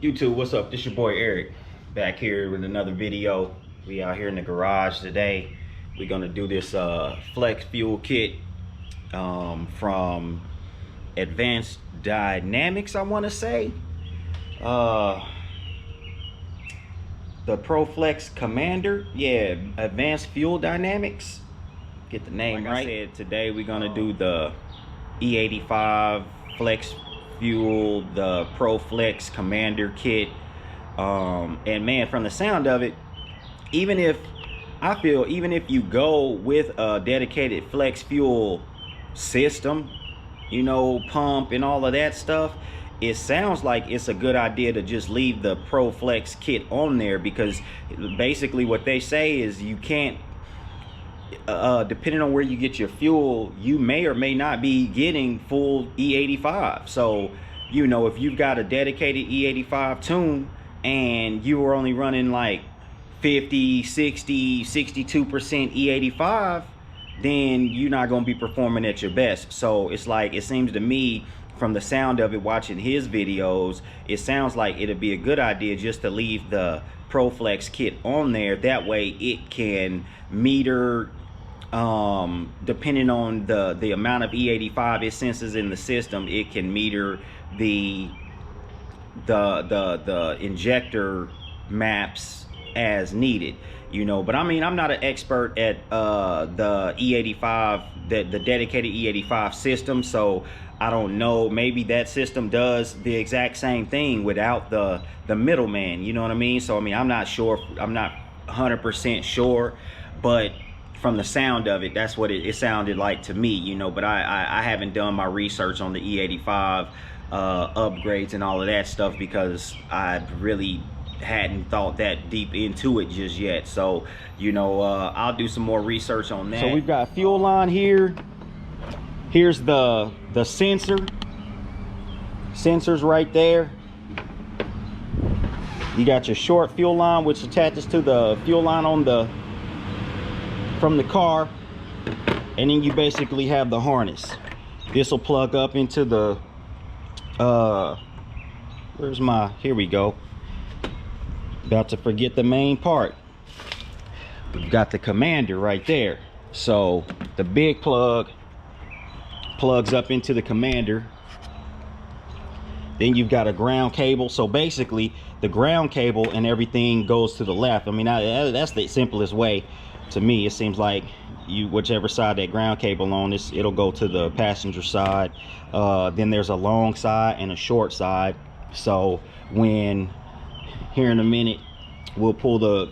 YouTube, what's up? This your boy Eric, back here with another video. We out here in the garage today. We're gonna do this flex fuel kit from Advanced Dynamics, I want to say. The PROFLEX Commander, yeah, Advanced Fuel Dynamics. Get the name right. I said, today we're gonna do the E85 Flex Fuel, the PROFLEX Commander kit. And man, from the sound of it, even if you go with a dedicated flex fuel system, you know, pump and all of that stuff, it sounds like it's a good idea to just leave the PROFLEX kit on there, because basically what they say is you can't, depending on where you get your fuel, you may or may not be getting full E85. So, you know, if you've got a dedicated E85 tune and you are only running like 50, 60, 62% E85, then you're not going to be performing at your best. So it's like, it seems to me from the sound of it, watching his videos, it sounds like it'd be a good idea just to leave the PROFLEX kit on there. That way it can meter, depending on the amount of E85 it senses in the system, it can meter the injector maps as needed, you know. But I mean, I'm not an expert at the E85, the dedicated E85 system, so I don't know. Maybe that system does the exact same thing without the middleman, you know what I mean? So I mean, I'm not sure, I'm not 100% sure, but from the sound of it, that's what it sounded like to me, you know. But I haven't done my research on the E85 upgrades and all of that stuff, because I really hadn't thought that deep into it just yet. So, you know, I'll do some more research on that. So we've got fuel line here. Here's the sensors right there. You got your short fuel line, which attaches to the fuel line on from the car, and then you basically have the harness. This will plug up into the where's my, here we go, about to forget the main part. We've got the commander right there. So the big plug plugs up into the commander. Then you've got a ground cable. So basically the ground cable and everything goes to the left. I mean, that's the simplest way to me. It seems like you, whichever side that ground cable on this, it'll go to the passenger side. Then there's a long side and a short side. So when, here in a minute, we'll pull the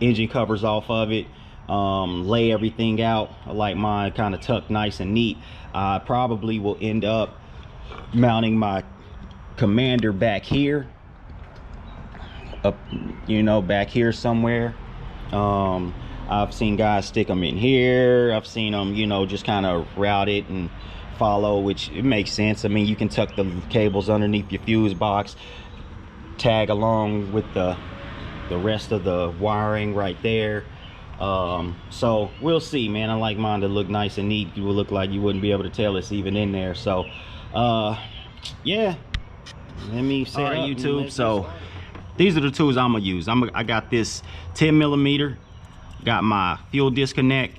engine covers off of it, lay everything out. I like mine kind of tucked nice and neat. I probably will end up mounting my commander back here, up, you know, back here somewhere. I've seen guys stick them in here. I've seen them, you know, just kind of route it and follow, which it makes sense. I mean, you can tuck the cables underneath your fuse box, tag along with the rest of the wiring right there. So we'll see, man. I like mine to look nice and neat. It will look like you wouldn't be able to tell it's even in there. So yeah, let me set up YouTube. So these are the tools I'm gonna use. I got this 10mm, got my fuel disconnect,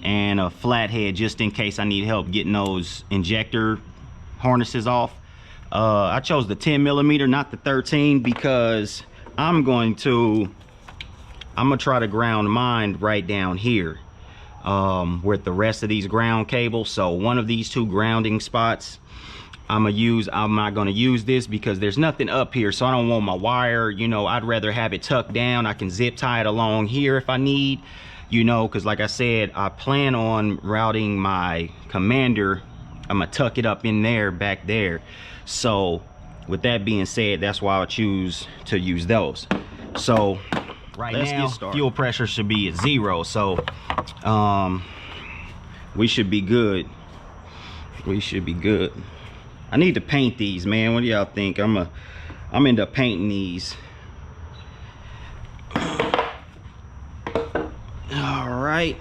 and a flathead just in case I need help getting those injector harnesses off. I chose the 10mm, not the 13, because I'm gonna try to ground mine right down here with the rest of these ground cables. So one of these two grounding spots I'm not gonna use this because there's nothing up here, so I don't want my wire, you know, I'd rather have it tucked down. I can zip tie it along here if I need, you know, because like I said, I plan on routing my commander. I'm gonna tuck it up in there, back there. So with that being said, that's why I choose to use those. So right now, fuel pressure should be at 0. So we should be good. We should be good. I need to paint these, man. What do y'all think? I'm into painting these. All right.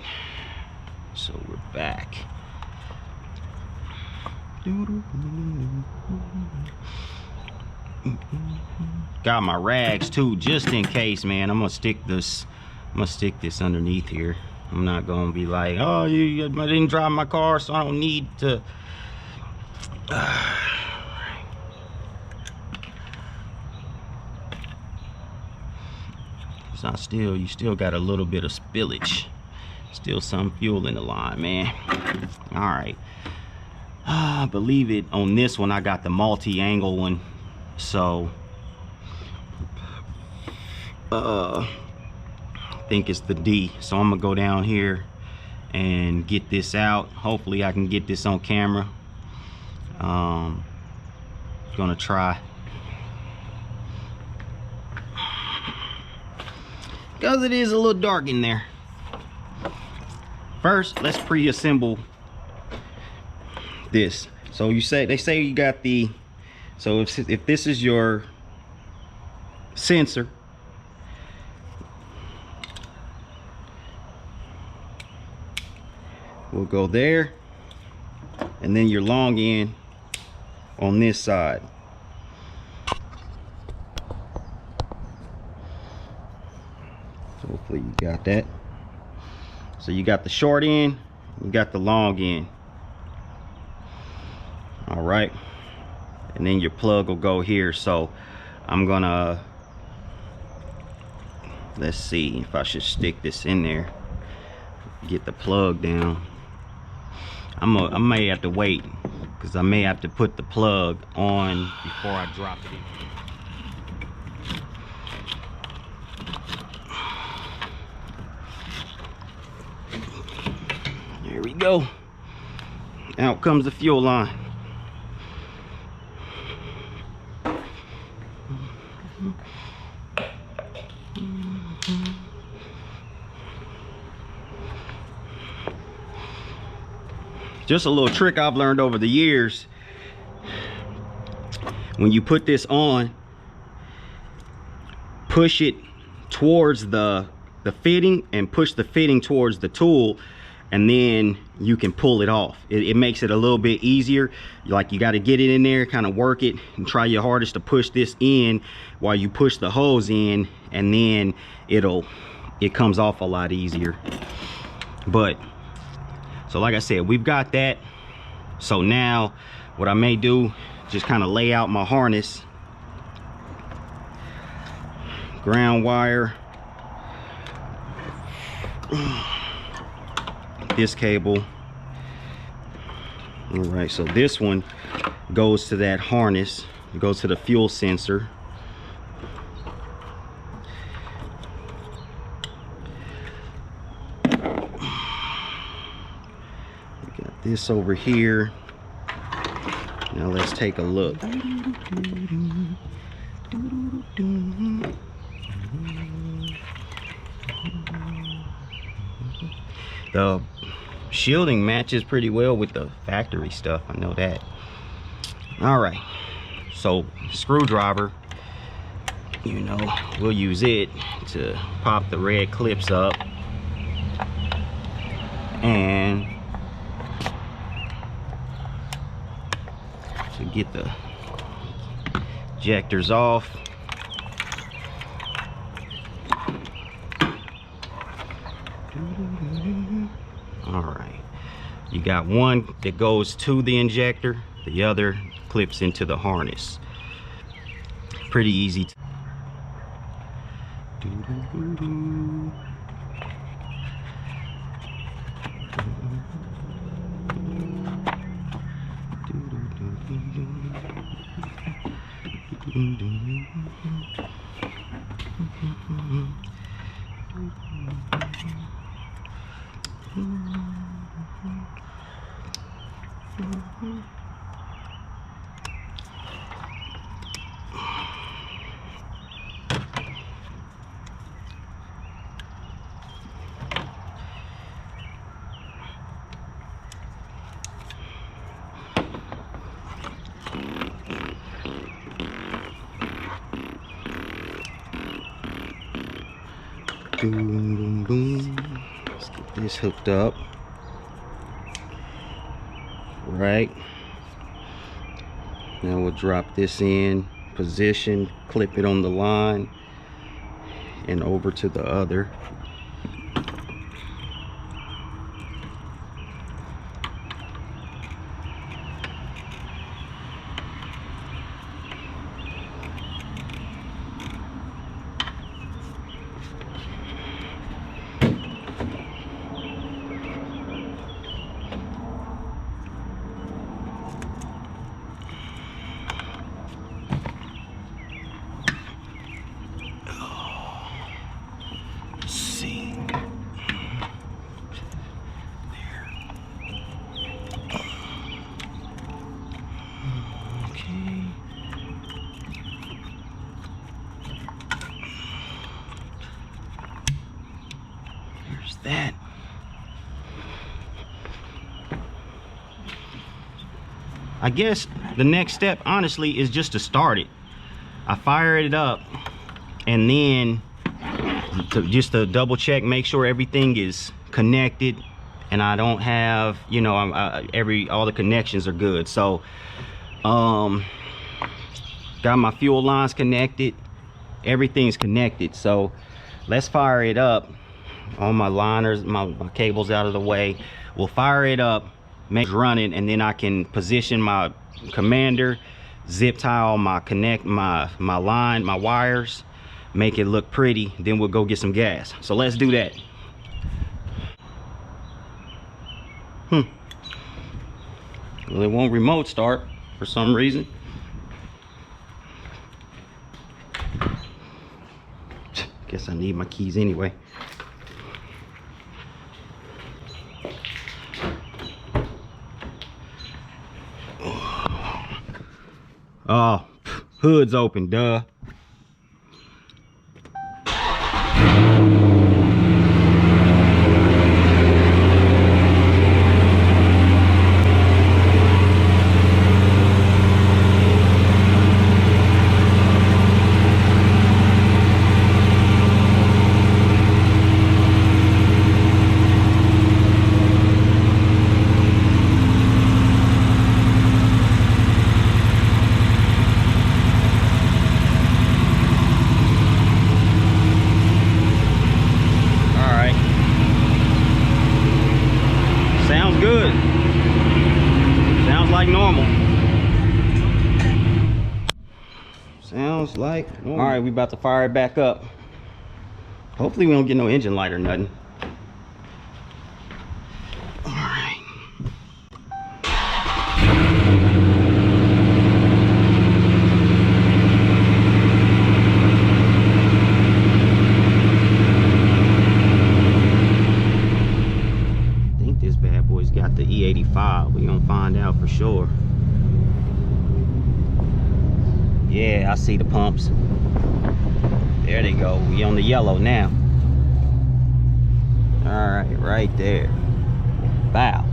So we're back. Got my rags too, just in case, man. I'm gonna stick this underneath here. I'm not gonna be like, oh, I didn't drive my car, so I don't need to. So you still got a little bit of spillage. Still some fuel in the line, man. All right. Believe it, on this one I got the multi-angle one, so I think it's the D. So I'm gonna go down here and get this out. Hopefully I can get this on camera. Gonna try, because it is a little dark in there. First, let's pre-assemble this. So they say you got the, so if this is your sensor, we'll go there, and then your long end on this side. So hopefully you got that. So you got the short end, you got the long end. All right, and then your plug will go here. So I'm gonna, let's see if I should stick this in there, get the plug down. I may have to wait, because I may have to put the plug on before I drop it in. There we go. Out comes the fuel line. Just a little trick I've learned over the years. When you put this on, push it towards the fitting and push the fitting towards the tool, and then you can pull it off. It makes it a little bit easier. Like, you got to get it in there, kind of work it, and try your hardest to push this in while you push the hose in, and then it comes off a lot easier. But so like I said, we've got that. So now what I may do, just kind of lay out my harness, ground wire, this cable. All right, so this one goes to that harness, it goes to the fuel sensor. This over here. Now let's take a look. The shielding matches pretty well with the factory stuff, I know that. All right, so screwdriver, you know, we'll use it to pop the red clips up, and to get the ejectors off. All right, you got one that goes to the injector, the other clips into the harness. Pretty easy. Boom, boom, boom. Let's get this hooked up. Right. Now we'll drop this in, position, clip it on the line and over to the other. That I guess the next step honestly is just to start it. I fire it up and then just to double check, make sure everything is connected and I don't have, you know, all the connections are good. So got my fuel lines connected, everything's connected. So let's fire it up. All my liners, my cables out of the way. We'll fire it up, make it running, and then I can position my commander, zip tie all my line, my wires, make it look pretty. Then we'll go get some gas. So let's do that. Well, it won't remote start for some reason. Guess I need my keys anyway. Oh, hood's open, duh. Good. Sounds like normal. Sounds like normal. All right, we about to fire it back up. Hopefully we don't get no engine light or nothing. All right. Got the E85. We gonna find out for sure. Yeah, I see the pumps. There they go. We on the yellow now. All right, right there. Bow.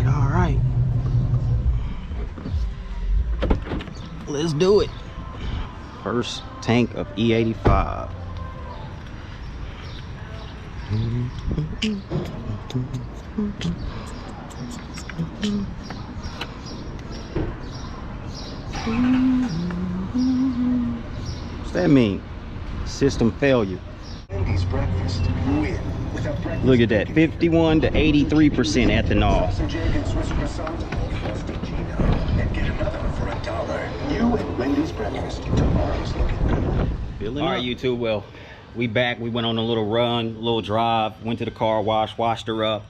All right. Let's do it. First tank of E85. What's that mean? System failure. Look at that, 51 to 83% ethanol. All right, YouTube. Well, we back. We went on a little run, a little drive, went to the car wash, washed her up,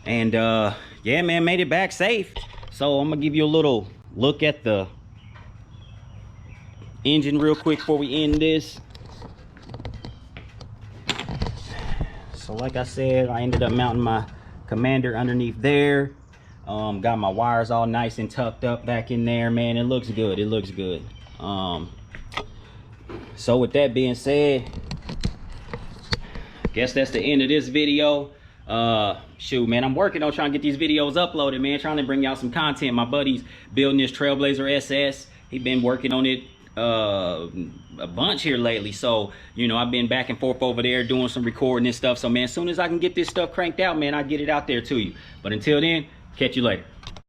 yeah, man, made it back safe. So I'm gonna give you a little look at the engine real quick before we end this. So like I said, I ended up mounting my commander underneath there. Got my wires all nice and tucked up back in there, man. It looks good. It looks good. So with that being said, I guess that's the end of this video. Shoot, man, I'm working on trying to get these videos uploaded, man. Trying to bring y'all some content. My buddy's building this Trailblazer SS. He been working on it a bunch here lately. So, you know, I've been back and forth over there doing some recording and stuff. So, man, as soon as I can get this stuff cranked out, man, I'll get it out there to you. But until then, catch you later.